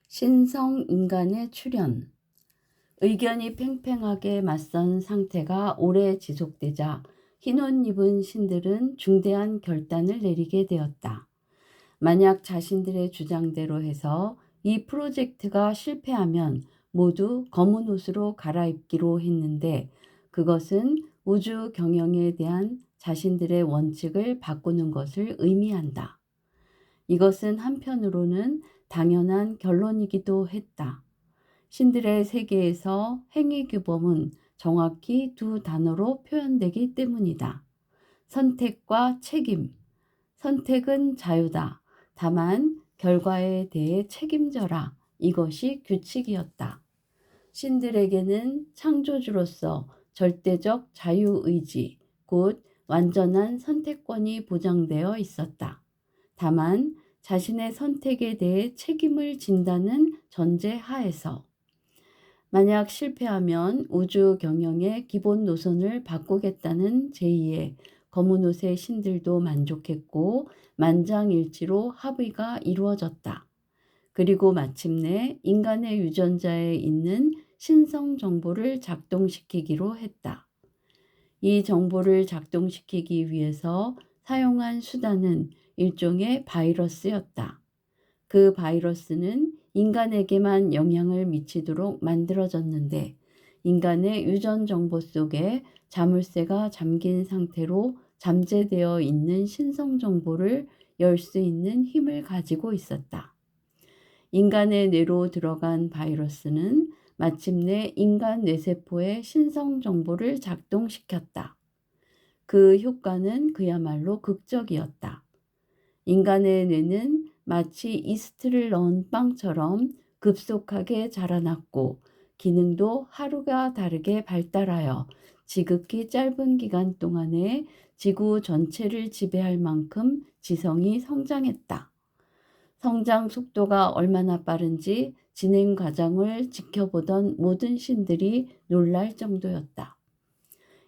신성 인간의 출현. 의견이 팽팽하게 맞선 상태가 오래 지속되자 흰옷 입은 신들은 중대한 결단을 내리게 되었다. 만약 자신들의 주장대로 해서 이 프로젝트가 실패하면 모두 검은 옷으로 갈아입기로 했는데, 그것은 우주 경영에 대한 자신들의 원칙을 바꾸는 것을 의미한다. 이것은 한편으로는 당연한 결론이기도 했다. 신들의 세계에서 행위규범은 정확히 두 단어로 표현되기 때문이다. 선택과 책임. 선택은 자유다. 다만 결과에 대해 책임져라. 이것이 규칙이었다. 신들에게는 창조주로서 절대적 자유의지, 곧 완전한 선택권이 보장되어 있었다. 다만 자신의 선택에 대해 책임을 진다는 전제 하에서, 만약 실패하면 우주 경영의 기본 노선을 바꾸겠다는 제의에 검은 옷의 신들도 만족했고 만장일치로 합의가 이루어졌다. 그리고 마침내 인간의 유전자에 있는 신성 정보를 작동시키기로 했다. 이 정보를 작동시키기 위해서 사용한 수단은 일종의 바이러스였다. 그 바이러스는 인간에게만 영향을 미치도록 만들어졌는데, 인간의 유전 정보 속에 자물쇠가 잠긴 상태로 잠재되어 있는 신성 정보를 열 수 있는 힘을 가지고 있었다. 인간의 뇌로 들어간 바이러스는 마침내 인간 뇌세포의 신성 정보를 작동시켰다. 그 효과는 그야말로 극적이었다. 인간의 뇌는 마치 이스트를 넣은 빵처럼 급속하게 자라났고, 기능도 하루가 다르게 발달하여 지극히 짧은 기간 동안에 지구 전체를 지배할 만큼 지성이 성장했다. 성장 속도가 얼마나 빠른지 진행 과정을 지켜보던 모든 신들이 놀랄 정도였다.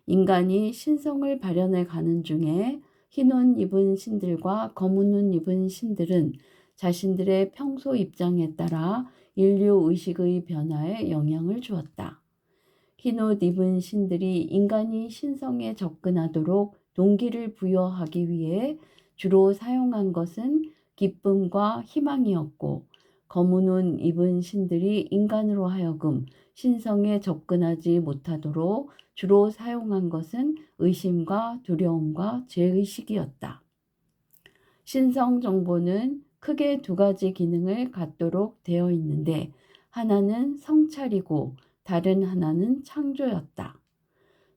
인간이 신성을 발현해 가는 중에 흰옷 입은 신들과 검은 옷 입은 신들은 자신들의 평소 입장에 따라 인류 의식의 변화에 영향을 주었다. 흰옷 입은 신들이 인간이 신성에 접근하도록 동기를 부여하기 위해 주로 사용한 것은 기쁨과 희망이었고, 검은 옷 입은 신들이 인간으로 하여금 신성에 접근하지 못하도록 주로 사용한 것은 의심과 두려움과 죄의식이었다. 신성 정보는 크게 두 가지 기능을 갖도록 되어 있는데, 하나는 성찰이고 다른 하나는 창조였다.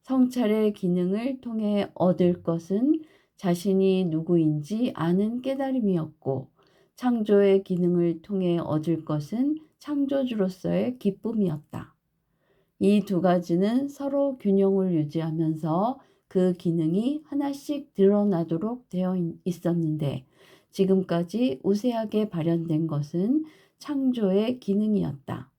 성찰의 기능을 통해 얻을 것은 자신이 누구인지 아는 깨달음이었고, 창조의 기능을 통해 얻을 것은 창조주로서의 기쁨이었다. 이 두 가지는 서로 균형을 유지하면서 그 기능이 하나씩 드러나도록 되어 있었는데, 지금까지 우세하게 발현된 것은 창조의 기능이었다.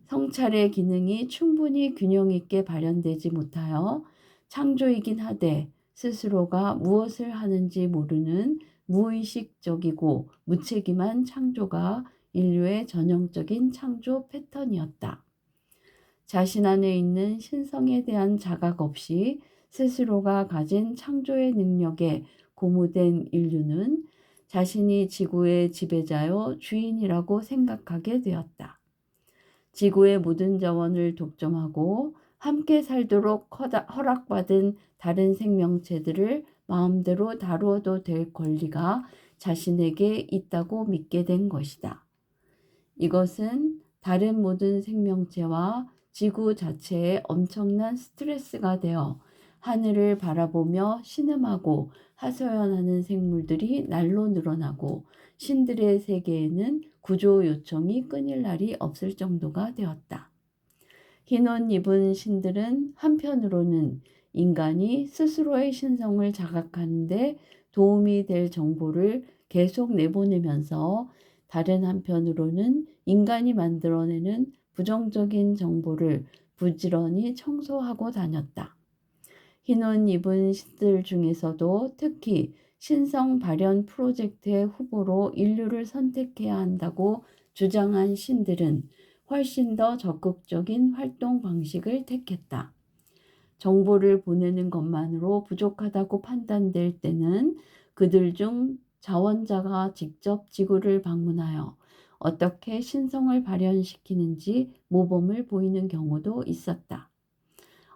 성찰의 기능이 충분히 균형 있게 발현되지 못하여 창조이긴 하되 스스로가 무엇을 하는지 모르는 무의식적이고 무책임한 창조가 인류의 전형적인 창조 패턴이었다. 자신 안에 있는 신성에 대한 자각 없이 스스로가 가진 창조의 능력에 고무된 인류는 자신이 지구의 지배자요 주인이라고 생각하게 되었다. 지구의 모든 자원을 독점하고 함께 살도록 허락받은 다른 생명체들을 마음대로 다루어도 될 권리가 자신에게 있다고 믿게 된 것이다. 이것은 다른 모든 생명체와 지구 자체에 엄청난 스트레스가 되어 하늘을 바라보며 신음하고 하소연하는 생물들이 날로 늘어나고 신들의 세계에는 구조 요청이 끊일 날이 없을 정도가 되었다. 흰옷 입은 신들은 한편으로는 인간이 스스로의 신성을 자각하는 데 도움이 될 정보를 계속 내보내면서, 다른 한편으로는 인간이 만들어내는 부정적인 정보를 부지런히 청소하고 다녔다. 흰옷 입은 신들 중에서도 특히 신성 발현 프로젝트의 후보로 인류를 선택해야 한다고 주장한 신들은 훨씬 더 적극적인 활동 방식을 택했다. 정보를 보내는 것만으로 부족하다고 판단될 때는 그들 중 자원자가 직접 지구를 방문하여 어떻게 신성을 발현시키는지 모범을 보이는 경우도 있었다.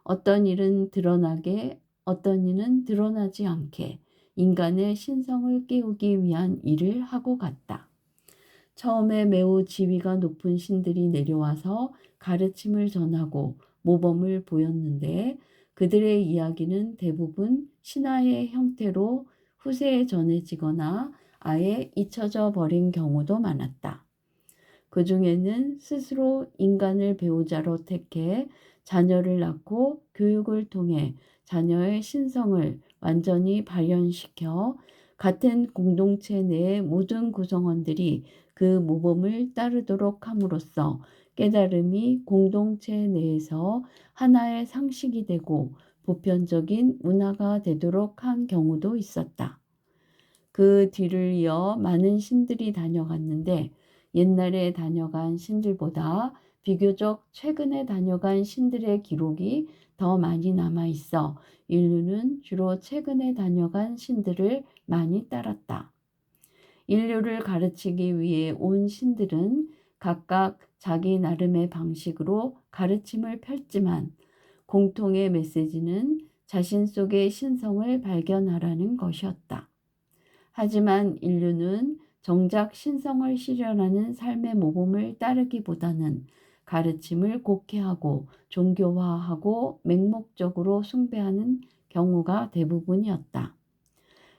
어떤 일은 드러나게, 어떤 일은 드러나지 않게 인간의 신성을 깨우기 위한 일을 하고 갔다. 처음에 매우 지위가 높은 신들이 내려와서 가르침을 전하고 모범을 보였는데 그들의 이야기는 대부분 신화의 형태로 후세에 전해지거나 아예 잊혀져 버린 경우도 많았다. 그 중에는 스스로 인간을 배우자로 택해 자녀를 낳고 교육을 통해 자녀의 신성을 완전히 발현시켜 같은 공동체 내의 모든 구성원들이 그 모범을 따르도록 함으로써 깨달음이 공동체 내에서 하나의 상식이 되고 보편적인 문화가 되도록 한 경우도 있었다. 그 뒤를 이어 많은 신들이 다녀갔는데 옛날에 다녀간 신들보다 비교적 최근에 다녀간 신들의 기록이 더 많이 남아 있어 인류는 주로 최근에 다녀간 신들을 많이 따랐다. 인류를 가르치기 위해 온 신들은 각각 자기 나름의 방식으로 가르침을 펼지만 공통의 메시지는 자신 속의 신성을 발견하라는 것이었다. 하지만 인류는 정작 신성을 실현하는 삶의 모범을 따르기보다는 가르침을 곡해하고 종교화하고 맹목적으로 숭배하는 경우가 대부분이었다.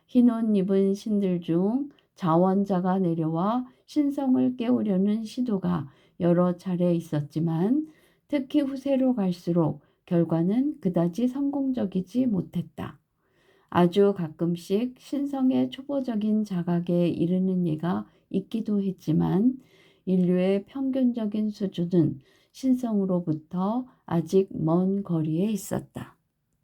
흰 옷 입은 신들 중 자원자가 내려와 신성을 깨우려는 시도가 여러 차례 있었지만 특히 후세로 갈수록 결과는 그다지 성공적이지 못했다. 아주 가끔씩 신성의 초보적인 자각에 이르는 예가 있기도 했지만 인류의 평균적인 수준은 신성으로부터 아직 먼 거리에 있었다.